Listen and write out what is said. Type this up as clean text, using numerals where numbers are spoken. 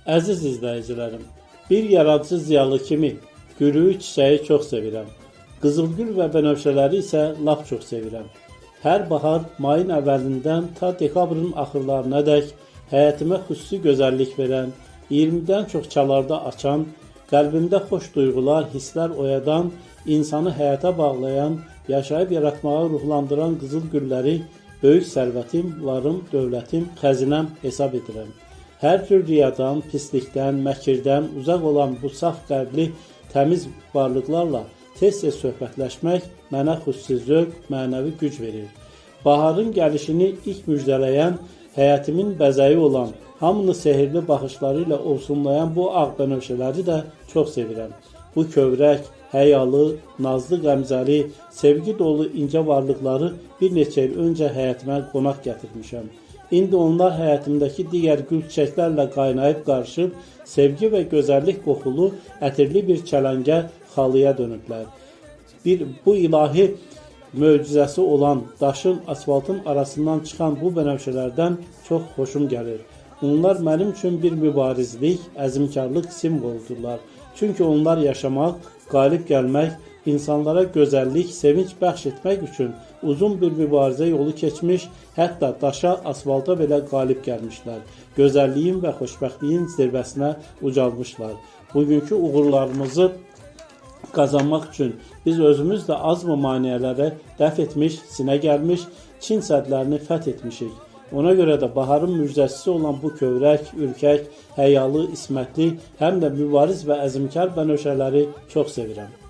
Əziz izləyicilərim, bir yaradıcı ziyalı kimi gülü, çiçəyi çox sevirəm. Qızılgül və bənövşələri isə lap çox sevirəm. Hər bahar mayın əvvəlindən ta dekabrın axırlarına dək həyətimə xüsusi gözəllik verən, 20-dən çox çalarda açan, qəlbimdə xoş duyğular, hisslər oyadan, insanı həyata bağlayan, yaşayıb yaratmağı ruhlandıran qızıl gülləri böyük sərvətim, varım, dövlətim, xəzinəm hesab edirəm. Hər cür riyadan, pislikdən, məkirdən uzaq olan bu saf qəlbli, təmiz varlıqlarla tez-tez söhbətləşmək mənə xüsusi zövq, mənəvi güc verir. Baharın gəlişini ilk müjdələyən, həyatimin bəzəyi olan, hamını sehirli baxışları ilə ovsunlayan bu ağ bənövşələri də çox sevirəm. Bu kövrək, həyalı, nazlı qəmzəli, sevgi dolu incə varlıqları bir neçə il öncə həyətimə qonaq gətirmişəm. İndi onlar həyatımdakı digər gül çiçəklərlə qaynayıb qarışıb, sevgi və gözəllik qoxulu, ətirli bir çələngə xalıya dönüblər. Bu ilahi möcüzəsi olan daşın, asfaltın arasından çıxan bu bənövşələrdən çox xoşum gəlir. Onlar mənim üçün bir mübarizlik, əzmkarlıq simvoludular. Çünki onlar yaşamaq, qalib gəlmək, insanlara gözəllik, sevinç bəxş etmək üçün uzun bir mübarizə yolu keçmiş, hətta daşa, asfalta belə qalib gəlmişlər. Gözəlliyin və xoşbəxtliyin zirvəsinə ucalmışlar. Bugünkü uğurlarımızı qazanmaq üçün biz özümüz də azmı maneələrə dəf etmiş, sinə gəlmiş, Çin sədlərini fəth etmişik. Ona görə də baharın müjdəçisi olan bu kövrək, ürkək, həyalı, ismətli, həm də mübariz və əzmkar bənövşələri çox sevirəm.